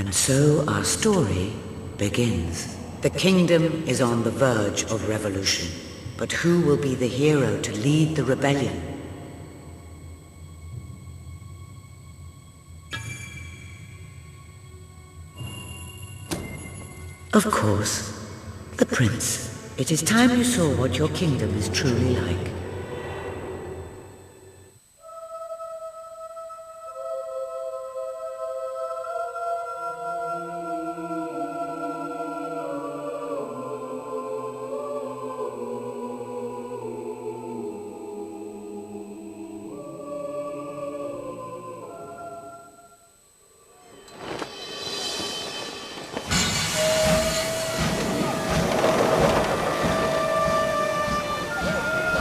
And so our story begins. The kingdom is on the verge of revolution. But who will be the hero to lead the rebellion? Of course, the prince. It is time you saw what your kingdom is truly like.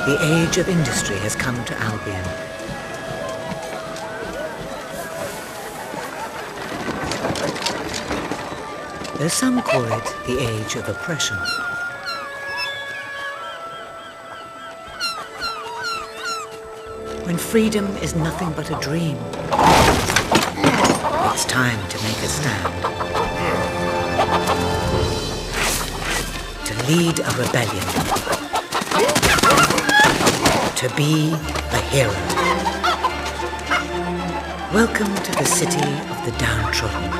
The age of industry has come to Albion. Though some call it the age of oppression. When freedom is nothing but a dream, it's time to make a stand. To lead a rebellion. To be a hero. Welcome to the city of the downtrodden.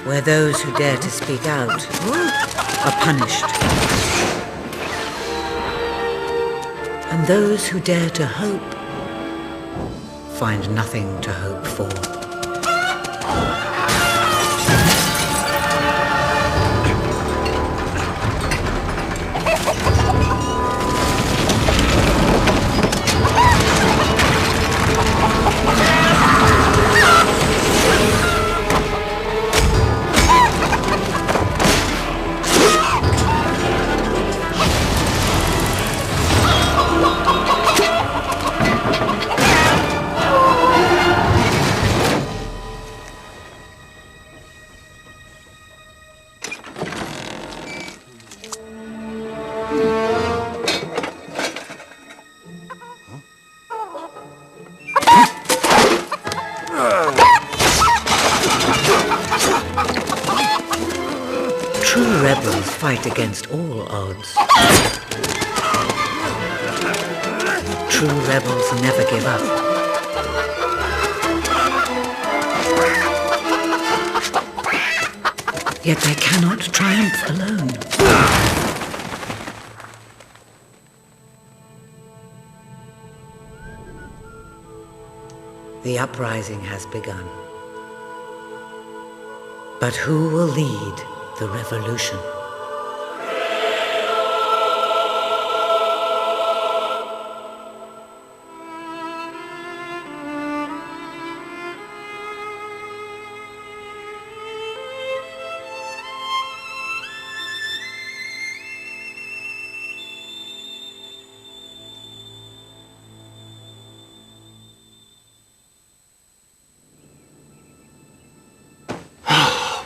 Where those who dare to speak out are punished. And those who dare to hope find nothing to hope for. True rebels fight against all odds. True rebels never give up. Yet they cannot triumph alone. The uprising has begun. But who will lead the revolution?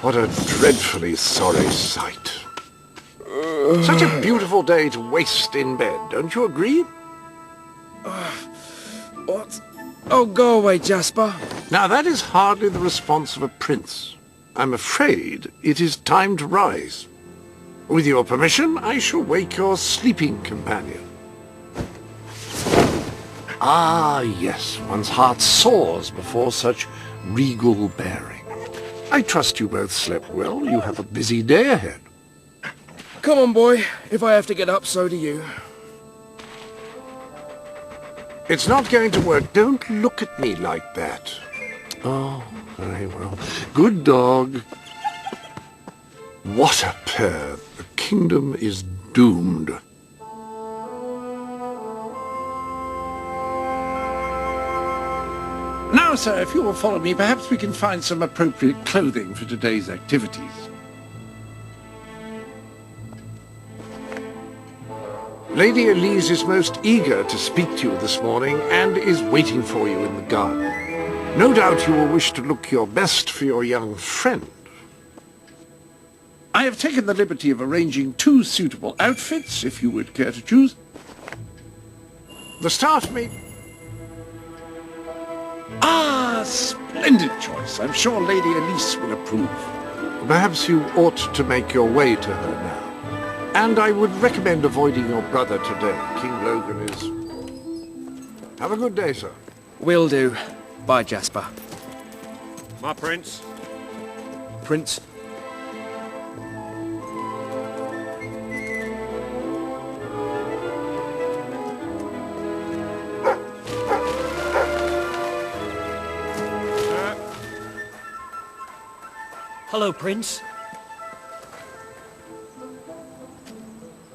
What a dreadfully sorry sight. Such a beautiful day to waste in bed, don't you agree? What? Oh, go away, Jasper. Now that is hardly the response of a prince. I'm afraid it is time to rise. With your permission, I shall wake your sleeping companion. Ah, yes, one's heart soars before such regal bearing. I trust you both slept well. You have a busy day ahead. Come on, boy. If I have to get up, so do you. It's not going to work. Don't look at me like that. Oh, very well. Good dog. What a pair. The kingdom is doomed. Now, sir, if you will follow me, perhaps we can find some appropriate clothing for today's activities. Lady Elise is most eager to speak to you this morning and is waiting for you in the garden. No doubt you will wish to look your best for your young friend. I have taken the liberty of arranging 2 suitable outfits, if you would care to choose. The staff may... Ah, splendid choice. I'm sure Lady Elise will approve. Perhaps you ought to make your way to her now. And I would recommend avoiding your brother today. King Logan is... Have a good day, sir. Will do. Bye, Jasper. My prince. Prince? Hello, Prince.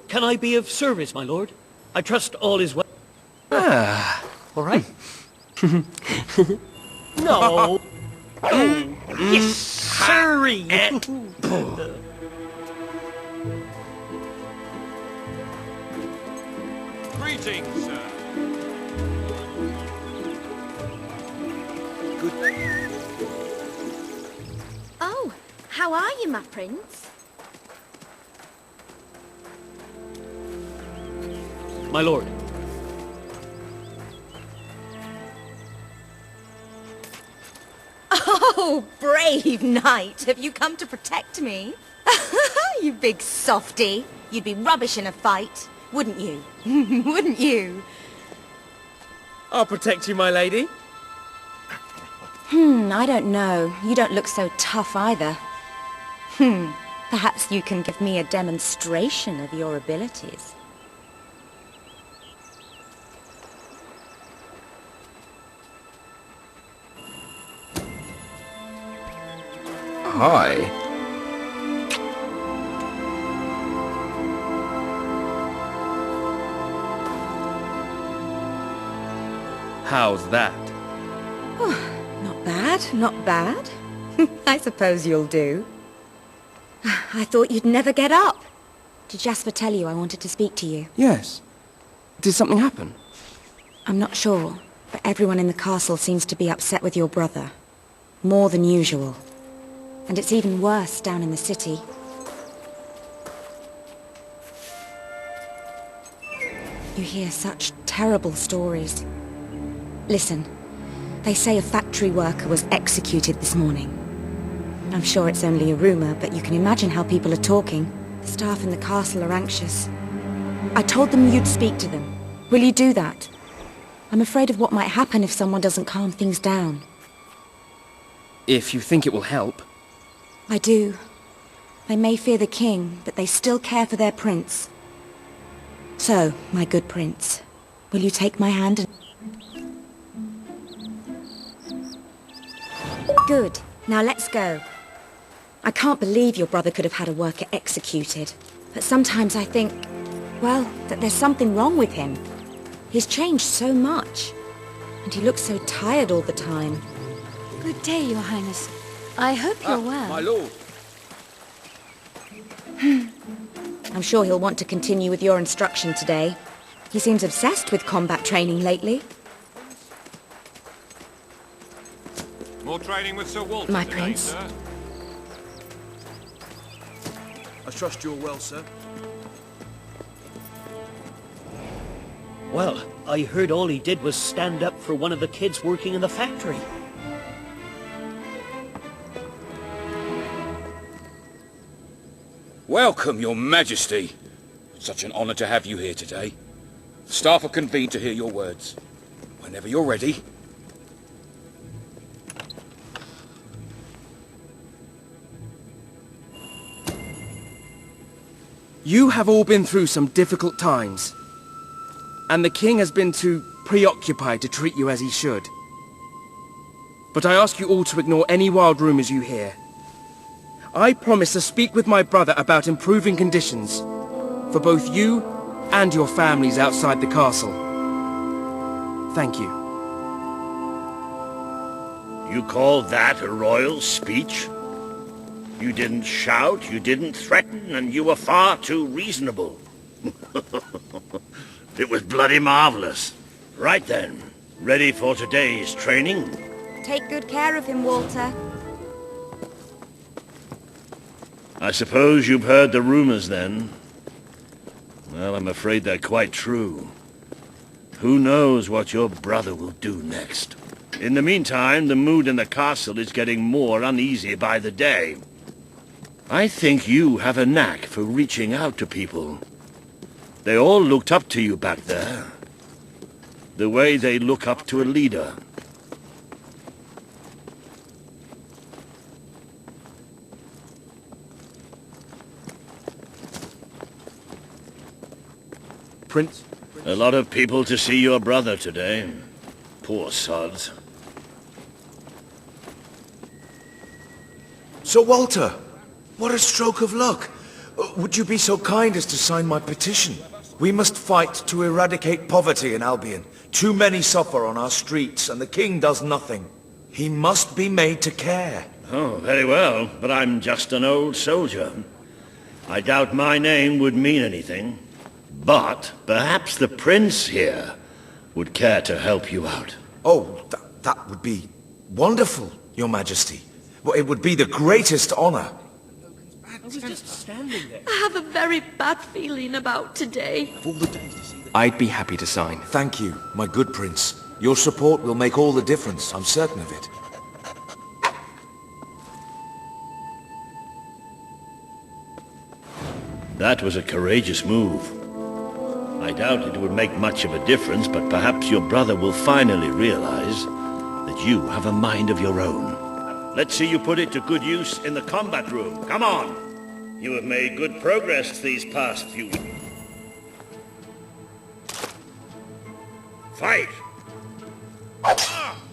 Can I be of service, my lord? I trust all is well. Ah. All right? No. Oh, yes, sirree. Greetings, sir. Oh, how are you, my prince? My lord. Oh, brave knight. Have you come to protect me? You big softy. You'd be rubbish in a fight, wouldn't you? Wouldn't you? I'll protect you, my lady. I don't know. You don't look so tough either. Perhaps you can give me a demonstration of your abilities. Hi. How's that? Not bad, not bad. I suppose you'll do. I thought you'd never get up. Did Jasper tell you I wanted to speak to you? Yes. Did something happen? I'm not sure, but everyone in the castle seems to be upset with your brother. More than usual. And it's even worse down in the city. You hear such terrible stories. Listen, they say a factory worker was executed this morning. I'm sure it's only a rumor, but you can imagine how people are talking. The staff in the castle are anxious. I told them you'd speak to them. Will you do that? I'm afraid of what might happen if someone doesn't calm things down. If you think it will help. I do. They may fear the king, but they still care for their prince. So, my good prince, will you take my hand and... Good. Now let's go. I can't believe your brother could have had a worker executed. But sometimes I think, well, that there's something wrong with him. He's changed so much. And he looks so tired all the time. Good day, Your Highness. I hope you're well. My lord. I'm sure he'll want to continue with your instruction today. He seems obsessed with combat training lately. More training with Sir Walter My today, prince. sir. I trust you're well, sir. Well, I heard all he did was stand up for one of the kids working in the factory. Welcome, Your Majesty. Such an honor to have you here today. The staff are convened to hear your words. Whenever you're ready. You have all been through some difficult times. And the king has been too preoccupied to treat you as he should. But I ask you all to ignore any wild rumors you hear. I promise to speak with my brother about improving conditions for both you and your families outside the castle. Thank you. You call that a royal speech? You didn't shout, you didn't threaten, and you were far too reasonable. It was bloody marvelous. Right then, ready for today's training? Take good care of him, Walter. I suppose you've heard the rumors then. Well, I'm afraid they're quite true. Who knows what your brother will do next? In the meantime, the mood in the castle is getting more uneasy by the day. I think you have a knack for reaching out to people. They all looked up to you back there. The way they look up to a leader. Prince? A lot of people to see your brother today. Poor sods. Sir Walter, what a stroke of luck. Would you be so kind as to sign my petition? We must fight to eradicate poverty in Albion. Too many suffer on our streets, and the king does nothing. He must be made to care. Oh, very well, but I'm just an old soldier. I doubt my name would mean anything. But perhaps the prince here would care to help you out. Oh, that would be wonderful, your majesty. Well, it would be the greatest honor. I was just standing there. I have a very bad feeling about today. I'd be happy to sign. Thank you, my good prince. Your support will make all the difference, I'm certain of it. That was a courageous move. I doubt it would make much of a difference, but perhaps your brother will finally realize that you have a mind of your own. Let's see you put it to good use in the combat room. Come on! You have made good progress these past few weeks. Fight!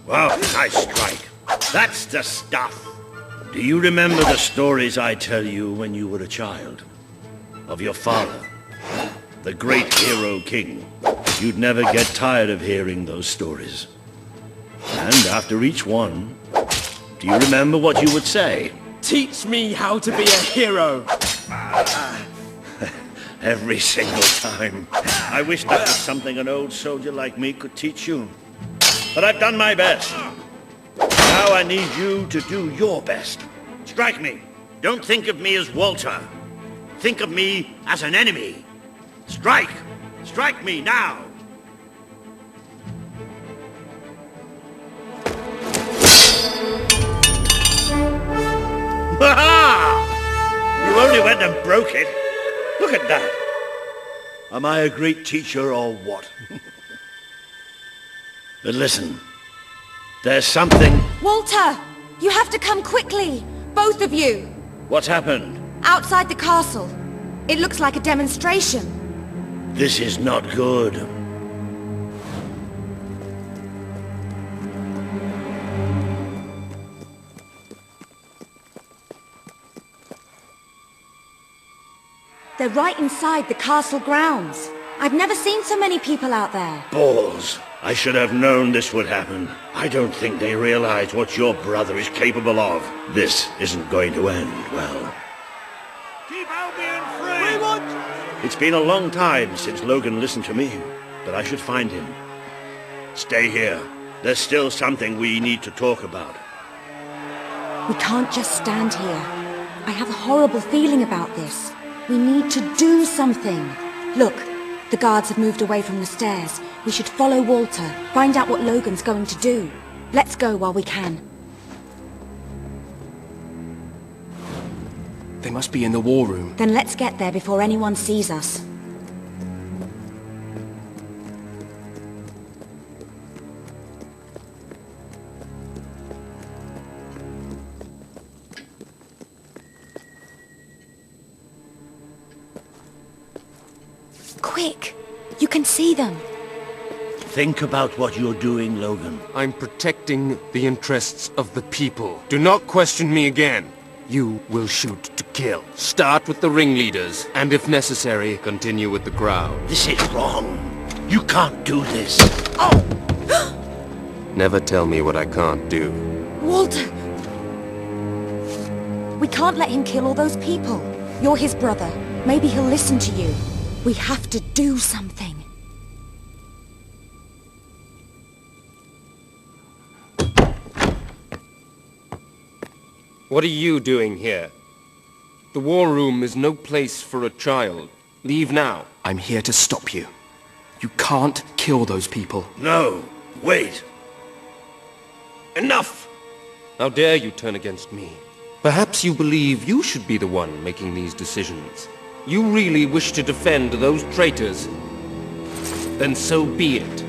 Wow, nice strike. That's the stuff. Do you remember the stories I tell you when you were a child? Of your father? The great hero king. You'd never get tired of hearing those stories. And after each one, do you remember what you would say? Teach me how to be a hero! Every single time. I wish that was something an old soldier like me could teach you. But I've done my best. Now I need you to do your best. Strike me. Don't think of me as Walter. Think of me as an enemy. Strike! Strike me now! Ha-ha! You only went and broke it. Look at that. Am I a great teacher or what? But listen, there's something... Walter! You have to come quickly! Both of you! What's happened? Outside the castle. It looks like a demonstration. This is not good. They're right inside the castle grounds. I've never seen so many people out there. Balls. I should have known this would happen. I don't think they realize what your brother is capable of. This isn't going to end well. Keep Albion free! We want... It's been a long time since Logan listened to me, but I should find him. Stay here. There's still something we need to talk about. We can't just stand here. I have a horrible feeling about this. We need to do something. Look, the guards have moved away from the stairs. We should follow Walter, find out what Logan's going to do. Let's go while we can. They must be in the war room. Then let's get there before anyone sees us. Quick! You can see them. Think about what you're doing, Logan. I'm protecting the interests of the people. Do not question me again. You will shoot to kill. Start with the ringleaders, and if necessary, continue with the crowd. This is wrong. You can't do this. Oh! Never tell me what I can't do. Walter! We can't let him kill all those people. You're his brother. Maybe he'll listen to you. We have to do something. What are you doing here? The war room is no place for a child. Leave now. I'm here to stop you. You can't kill those people. No, wait. Enough! How dare you turn against me? Perhaps you believe you should be the one making these decisions. You really wish to defend those traitors? Then so be it.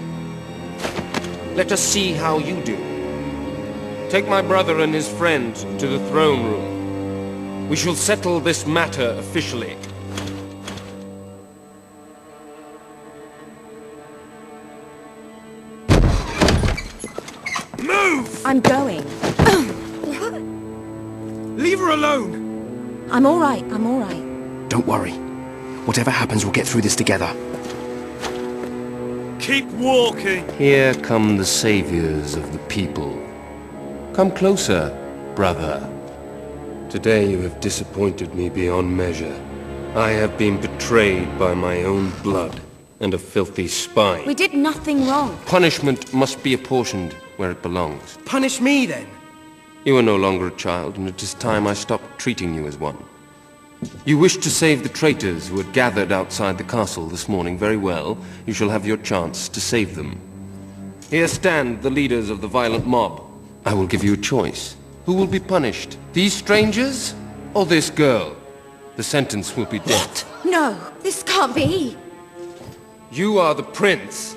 Let us see how you do. Take my brother and his friend to the throne room. We shall settle this matter officially. Move! I'm going. Leave her alone! I'm all right, I'm all right. Don't worry. Whatever happens, we'll get through this together. Keep walking! Here come the saviors of the people. Come closer, brother. Today you have disappointed me beyond measure. I have been betrayed by my own blood and a filthy spine. We did nothing wrong. Punishment must be apportioned where it belongs. Punish me, then. You are no longer a child, and it is time I stopped treating you as one. You wish to save the traitors who had gathered outside the castle this morning. Very well. You shall have your chance to save them. Here stand the leaders of the violent mob. I will give you a choice. Who will be punished? These strangers or this girl? The sentence will be death. No, this can't be. You are the prince.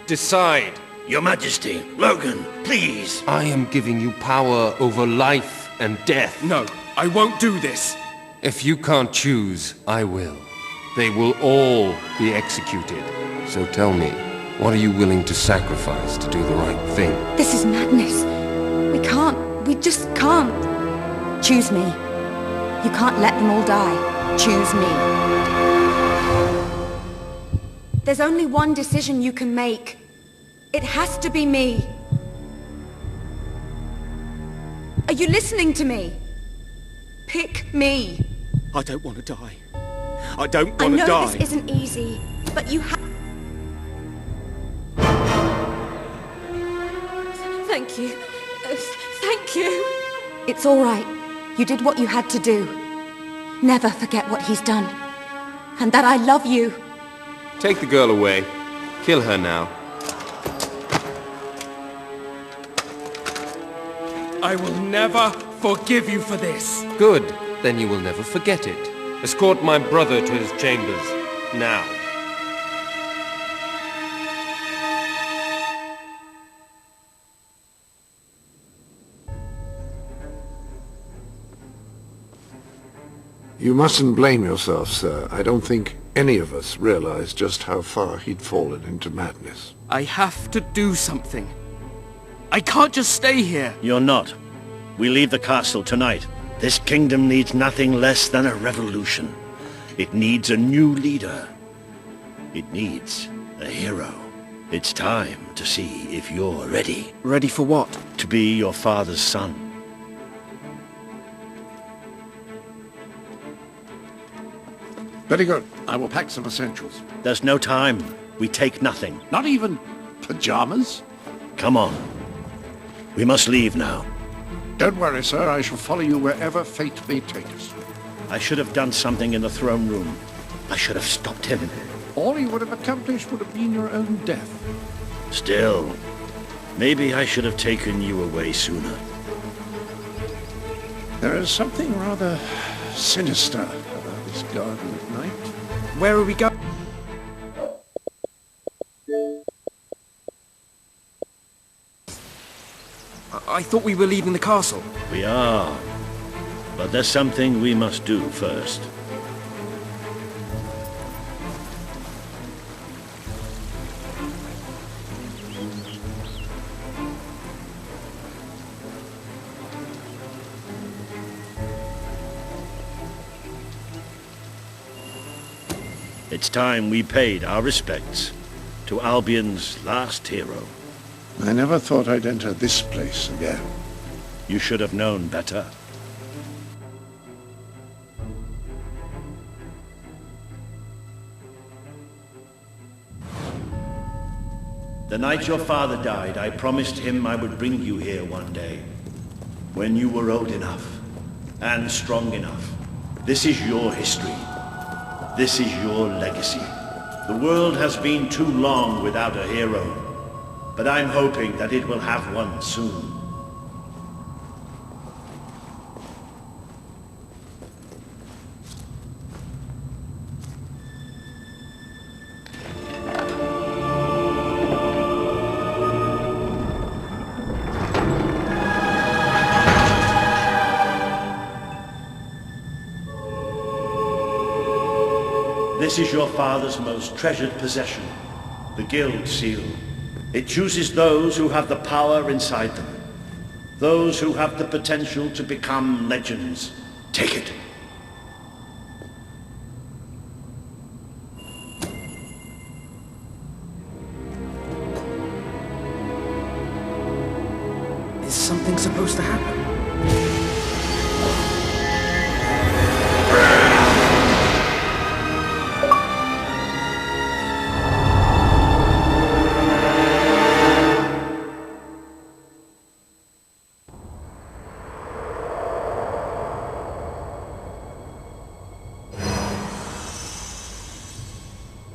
Decide. Your Majesty, Logan, please. I am giving you power over life and death. No, I won't do this. If you can't choose, I will. They will all be executed. So tell me, what are you willing to sacrifice to do the right thing? This is madness. We just can't. Choose me. You can't let them all die. Choose me. There's only one decision you can make. It has to be me. Are you listening to me? Pick me. I don't want to die. I don't I want to know die. this isn't easy, but you have... Thank you. Thank you. It's all right. You did what you had to do. Never forget what he's done. And that I love you. Take the girl away. Kill her now. I will never forgive you for this. Good. Then you will never forget it. Escort my brother to his chambers. Now. You mustn't blame yourself, sir. I don't think any of us realized just how far he'd fallen into madness. I have to do something. I can't just stay here. You're not. We leave the castle tonight. This kingdom needs nothing less than a revolution. It needs a new leader. It needs a hero. It's time to see if you're ready. Ready for what? To be your father's son. Very good. I will pack some essentials. There's no time. We take nothing. Not even pajamas? Come on. We must leave now. Don't worry, sir. I shall follow you wherever fate may take us. I should have done something in the throne room. I should have stopped him. All you would have accomplished would have been your own death. Still, maybe I should have taken you away sooner. There is something rather sinister about this garden at night. Where are we going? I thought we were leaving the castle. We are. But there's something we must do first. It's time we paid our respects to Albion's last hero. I never thought I'd enter this place again. You should have known better. The night your father died, I promised him I would bring you here one day. When you were old enough and strong enough. This is your history. This is your legacy. The world has been too long without a hero, but I'm hoping that it will have one soon. This is your father's most treasured possession, the Guild Seal. It chooses those who have the power inside them, those who have the potential to become legends. Take it. Is something supposed to happen?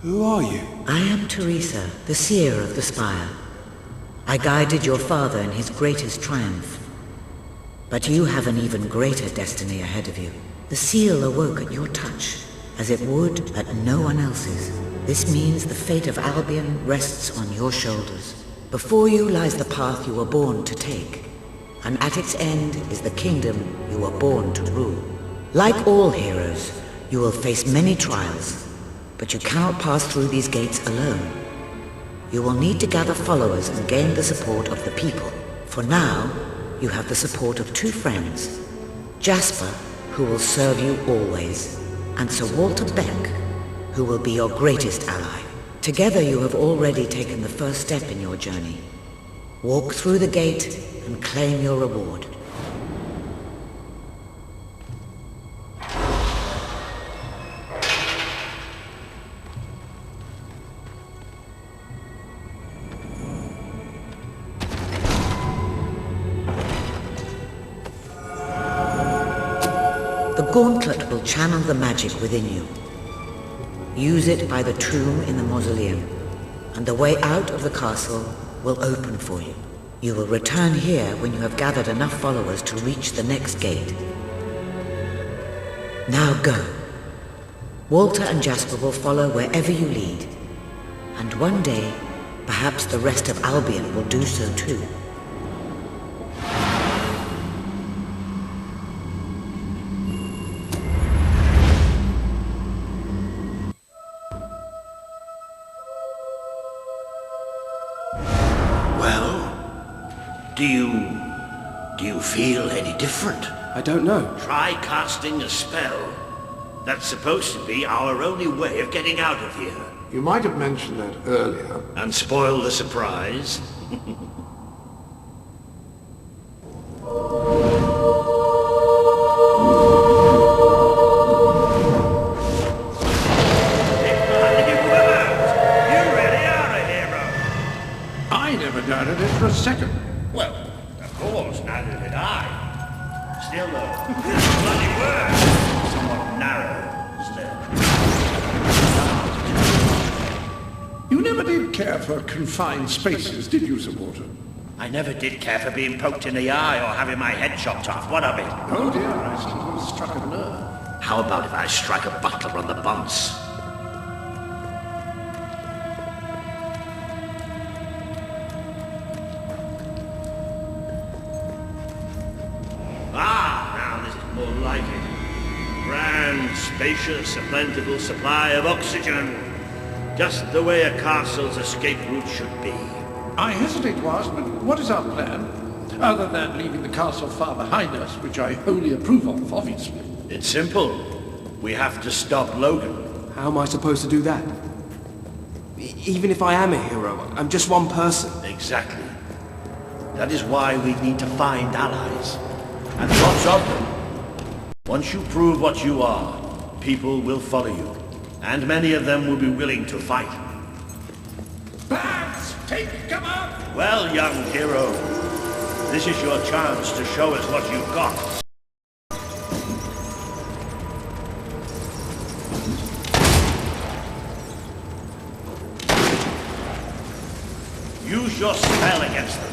Who are you? I am Teresa, the seer of the spire. I guided your father in his greatest triumph. But you have an even greater destiny ahead of you. The seal awoke at your touch, as it would at no one else's. This means the fate of Albion rests on your shoulders. Before you lies the path you were born to take, and at its end is the kingdom you were born to rule. Like all heroes, you will face many trials, but you cannot pass through these gates alone. You will need to gather followers and gain the support of the people. For now, you have the support of two friends, Jasper, who will serve you always, and Sir Walter Beck, who will be your greatest ally. Together you have already taken the first step in your journey. Walk through the gate and claim your reward. The gauntlet will channel the magic within you. Use it by the tomb in the mausoleum, and the way out of the castle will open for you. You will return here when you have gathered enough followers to reach the next gate. Now go. Walter and Jasper will follow wherever you lead, and one day, perhaps the rest of Albion will do so too. Do you feel any different? I don't know. Try casting a spell. That's supposed to be our only way of getting out of here. You might have mentioned that earlier. And spoil the surprise. I never doubted it for a second. Well, of course, neither did I. Still, though, bloody word! Somewhat narrow, isn't it? You never did care for confined spaces, did you, Sir Walter? I never did care for being poked in the eye or having my head chopped off. What of it? Oh dear, I seem to have struck a nerve. How about if I strike a butler on the bunce? Spacious, a plentiful supply of oxygen. Just the way a castle's escape route should be. I hesitate to ask, but what is our plan? Other than leaving the castle far behind us, which I wholly approve of, obviously. It's simple. We have to stop Logan. How am I supposed to do that? Even if I am a hero, I'm just one person. Exactly. That is why we need to find allies. And lots of them. Once you prove what you are, people will follow you, and many of them will be willing to fight. Perhaps take cover! Well, young hero, this is your chance to show us what you've got. Use your spell against them.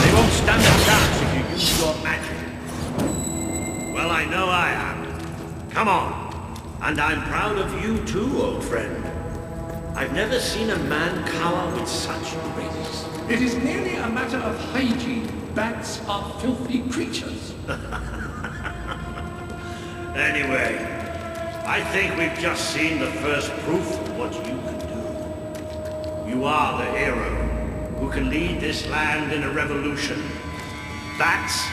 They won't stand a chance if you use your magic. Well, I know I am. Come on. And I'm proud of you too, old friend. I've never seen a man cower with such grace. It is merely a matter of hygiene. Bats are filthy creatures. Anyway, I think we've just seen the first proof of what you can do. You are the hero who can lead this land in a revolution. Bats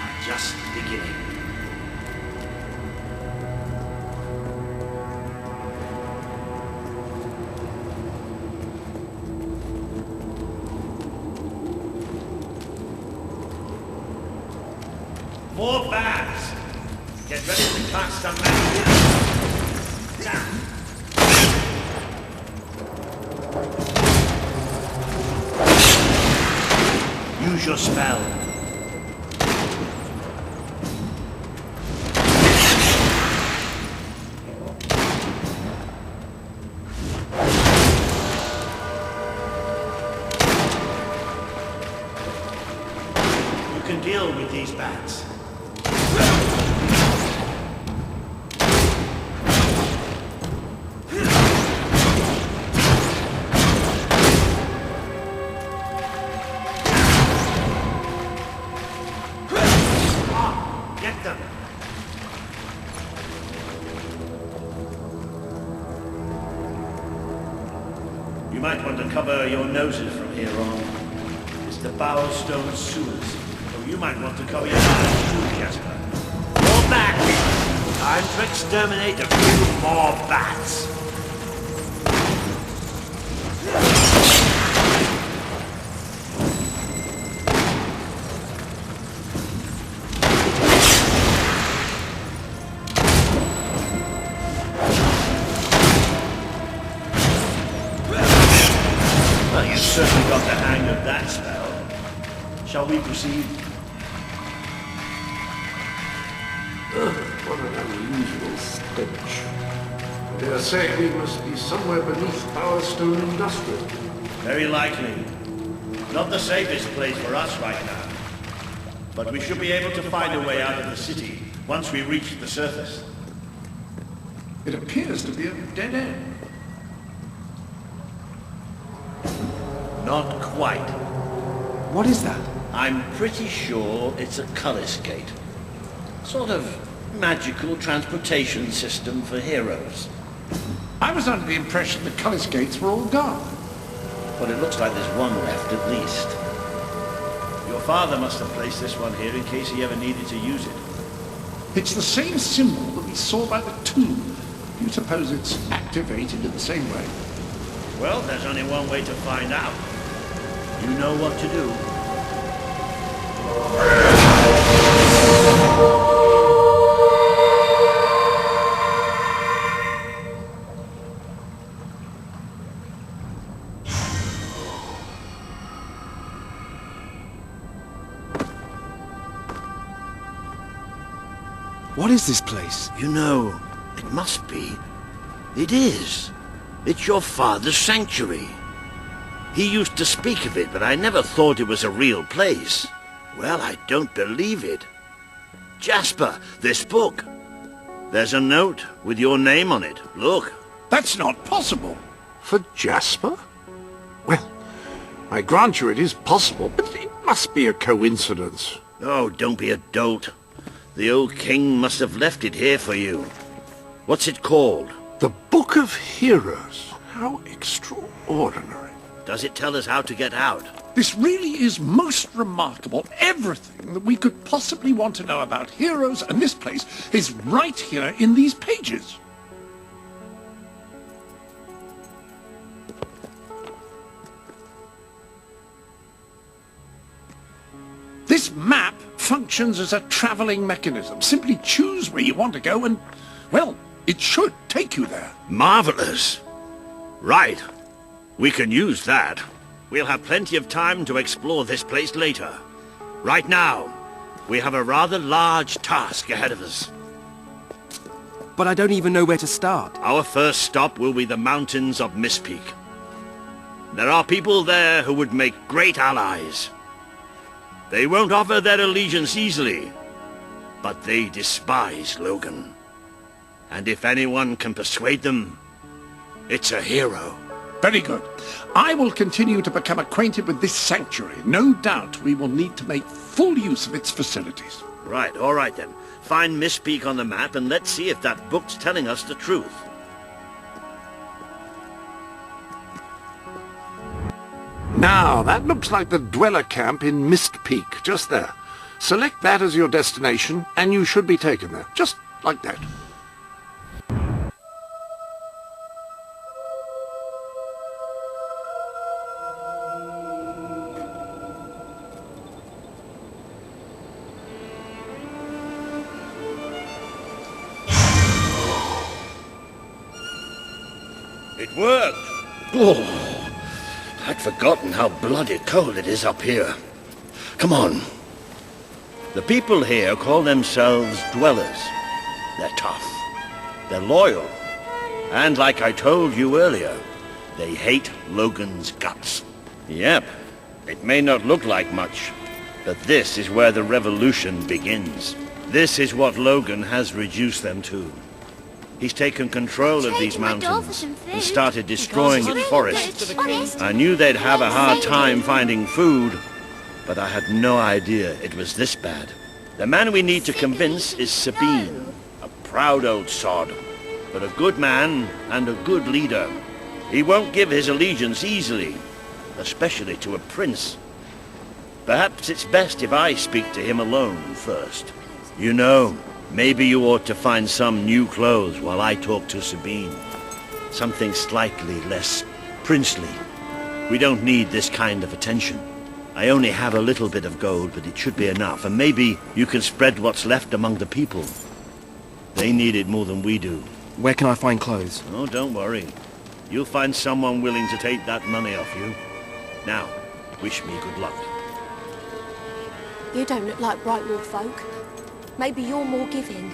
are just beginning. More bats! Get ready to cast some magic. Use your spell. You can deal with these bats. You might want to cover your noses from here on. It's the Bowerstone sewers. So you might want to cover your eyes too, Jasper. Fall back! Time to exterminate a few more bats. Well, you've certainly got the hang of that spell. Shall we proceed? What an unusual stench. I dare say we must be somewhere beneath Bowerstone Industrial. Very likely. Not the safest place for us right now. But we should be able to find a way out of the city once we reach the surface. It appears to be a dead end. Not quite. What is that? I'm pretty sure it's a cullis gate. Sort of magical transportation system for heroes. I was under the impression the Cullis gates were all gone. But it looks like there's one left at least. Your father must have placed this one here in case he ever needed to use it. It's the same symbol that we saw by the tomb. You suppose it's activated in the same way? Well, there's only one way to find out. You know what to do. What is this place? You know, it must be. It is. It's your father's sanctuary. He used to speak of it, but I never thought it was a real place. Well, I don't believe it. Jasper, this book. There's a note with your name on it. Look. That's not possible. For Jasper? Well, I grant you it is possible, but it must be a coincidence. Oh, don't be a dolt. The old king must have left it here for you. What's it called? The Book of Heroes. How extraordinary. Does it tell us how to get out? This really is most remarkable. Everything that we could possibly want to know about heroes and this place is right here in these pages. This map functions as a traveling mechanism. Simply choose where you want to go and, well, it should take you there. Marvelous. Right. We can use that. We'll have plenty of time to explore this place later. Right now, we have a rather large task ahead of us. But I don't even know where to start. Our first stop will be the mountains of Mistpeak. There are people there who would make great allies. They won't offer their allegiance easily, but they despise Logan. And if anyone can persuade them, it's a hero. Very good. I will continue to become acquainted with this sanctuary. No doubt we will need to make full use of its facilities. Right, all right then. Find Mistpeak on the map and let's see if that book's telling us the truth. Now, that looks like the Dweller camp in Mistpeak, just there. Select that as your destination, and you should be taken there, just like that. It worked! Oh! I'd forgotten how bloody cold it is up here. Come on. The people here call themselves Dwellers. They're tough. They're loyal. And like I told you earlier, they hate Logan's guts. Yep. It may not look like much, but this is where the revolution begins. This is what Logan has reduced them to. He's taken control of these mountains and started destroying its forests. I knew they'd have a hard time finding food, but I had no idea it was this bad. The man we need to convince is Sabine, a proud old sod, but a good man and a good leader. He won't give his allegiance easily, especially to a prince. Perhaps it's best if I speak to him alone first. You know, maybe you ought to find some new clothes while I talk to Sabine. Something slightly less princely. We don't need this kind of attention. I only have a little bit of gold, but it should be enough, and maybe you can spread what's left among the people. They need it more than we do. Where can I find clothes? Oh, don't worry. You'll find someone willing to take that money off you. Now, wish me good luck. You don't look like Brightwall folk. Maybe you're more giving.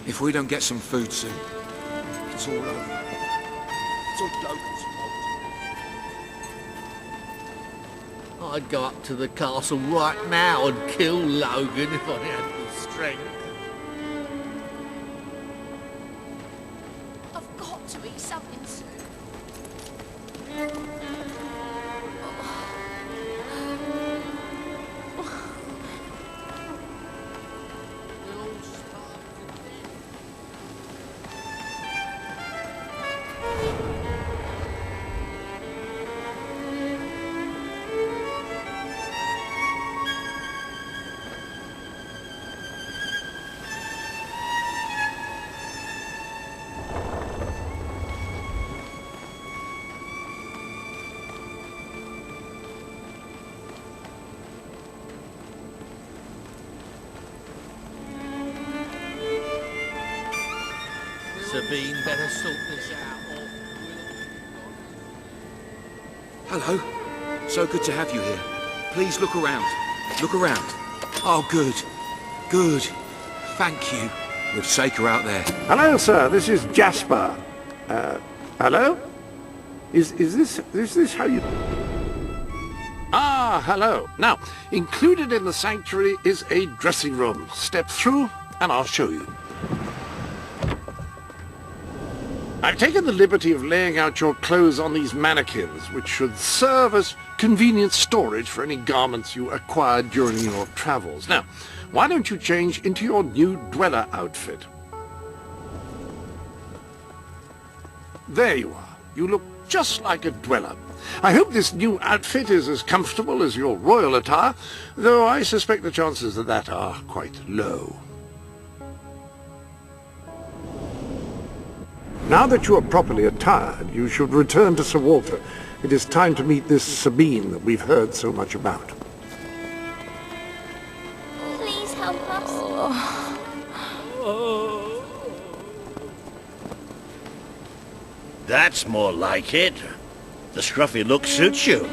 If we don't get some food soon, it's all over. It's all Logan's fault. I'd go up to the castle right now and kill Logan if I had the strength. I've got to eat something soon. Sabine better sort this out or Hello. So good to have you here. Please look around. Look around. Oh, good. Good. Thank you. With Saker out there. Hello, sir. This is Jasper. Hello? Is this how you... Ah, hello. Now, included in the sanctuary is a dressing room. Step through and I'll show you. I've taken the liberty of laying out your clothes on these mannequins, which should serve as convenient storage for any garments you acquired during your travels. Now, why don't you change into your new Dweller outfit? There you are. You look just like a Dweller. I hope this new outfit is as comfortable as your royal attire, though I suspect the chances of that are quite low. Now that you are properly attired, you should return to Sir Walter. It is time to meet this Sabine that we've heard so much about. Please help us. That's more like it. The scruffy look suits you.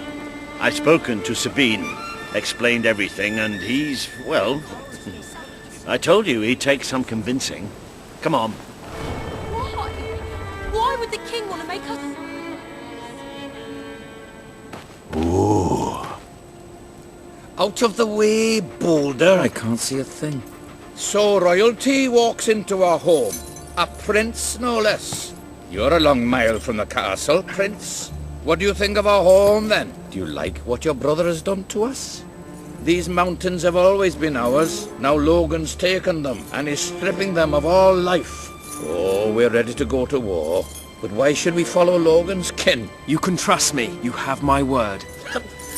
I've spoken to Sabine, explained everything, and he's, well... I told you he'd take some convincing. Come on. Why? Why would the king want to make us... Ooh. Out of the way, Boulder. I can't see a thing. So royalty walks into our home. A prince, no less. You're a long mile from the castle, Prince. What do you think of our home, then? Do you like what your brother has done to us? These mountains have always been ours. Now Logan's taken them, and is stripping them of all life. Oh, we're ready to go to war. But why should we follow Logan's kin? You can trust me. You have my word.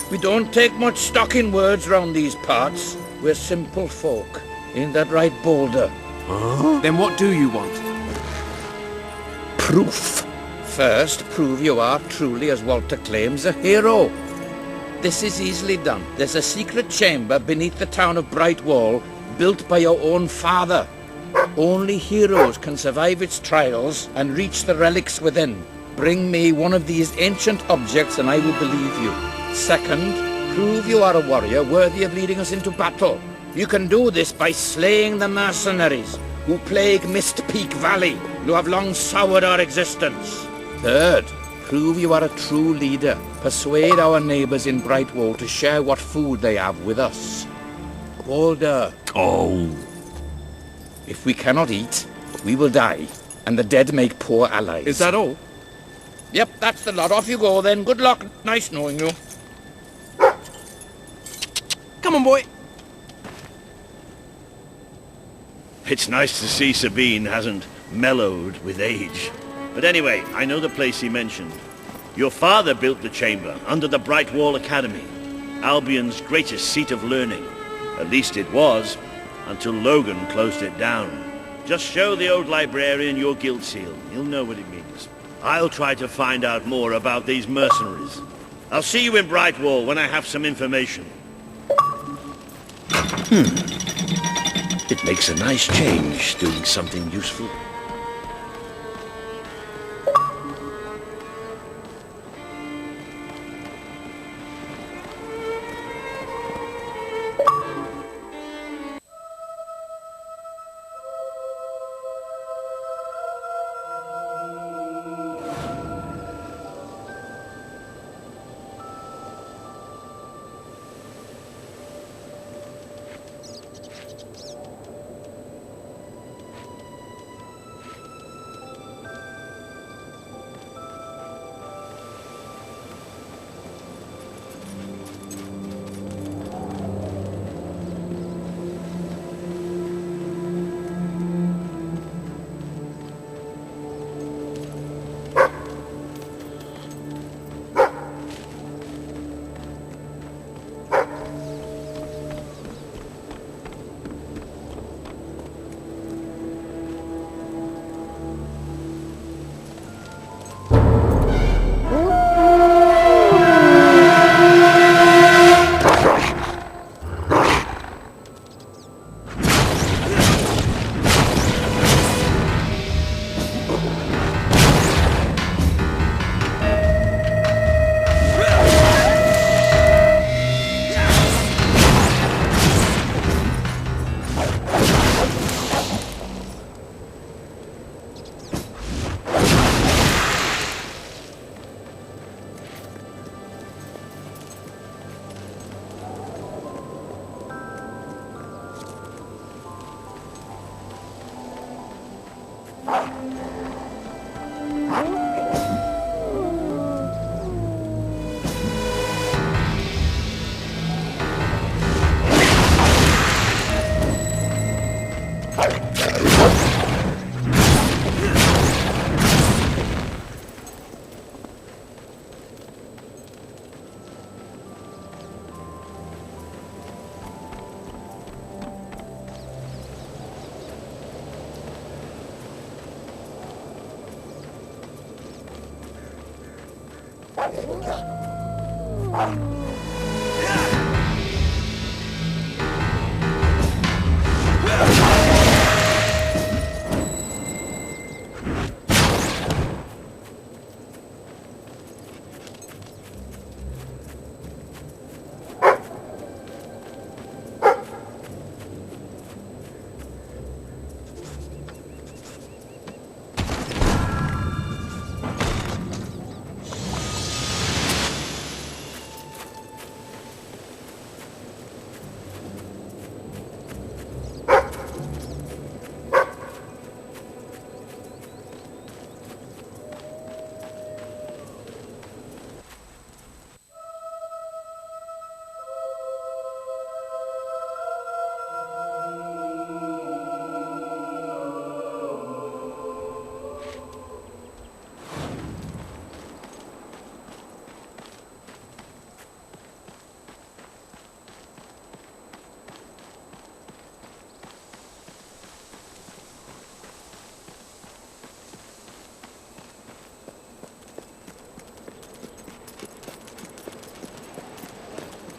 We don't take much stock in words round these parts. We're simple folk. Ain't that right, Boulder? Huh? Then what do you want? Proof. First, prove you are truly, as Walter claims, a hero. This is easily done. There's a secret chamber beneath the town of Brightwall, built by your own father. Only heroes can survive its trials and reach the relics within. Bring me one of these ancient objects and I will believe you. Second, prove you are a warrior worthy of leading us into battle. You can do this by slaying the mercenaries who plague Mist Peak Valley, who have long soured our existence. Third, prove you are a true leader. Persuade our neighbors in Brightwall to share what food they have with us. Boulder. Oh. If we cannot eat, we will die, and the dead make poor allies. Is that all? Yep, that's the lot. Off you go then. Good luck. Nice knowing you. Come on, boy. It's nice to see Sabine hasn't mellowed with age. But anyway, I know the place he mentioned. Your father built the chamber under the Brightwall Academy, Albion's greatest seat of learning. At least it was, until Logan closed it down. Just show the old librarian your guild seal. He'll know what it means. I'll try to find out more about these mercenaries. I'll see you in Brightwall when I have some information. It makes a nice change, doing something useful.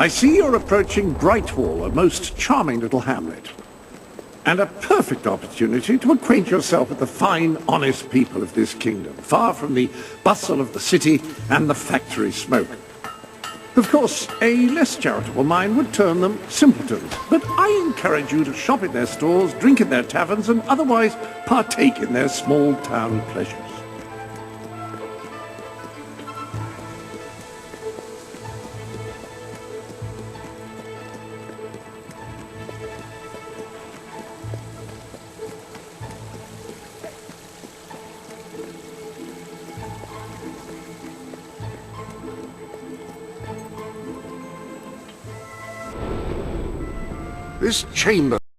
I see you're approaching Brightwall, a most charming little hamlet. And a perfect opportunity to acquaint yourself with the fine, honest people of this kingdom, far from the bustle of the city and the factory smoke. Of course, a less charitable mind would term them simpletons, but I encourage you to shop in their stores, drink in their taverns, and otherwise partake in their small-town pleasures. This chamber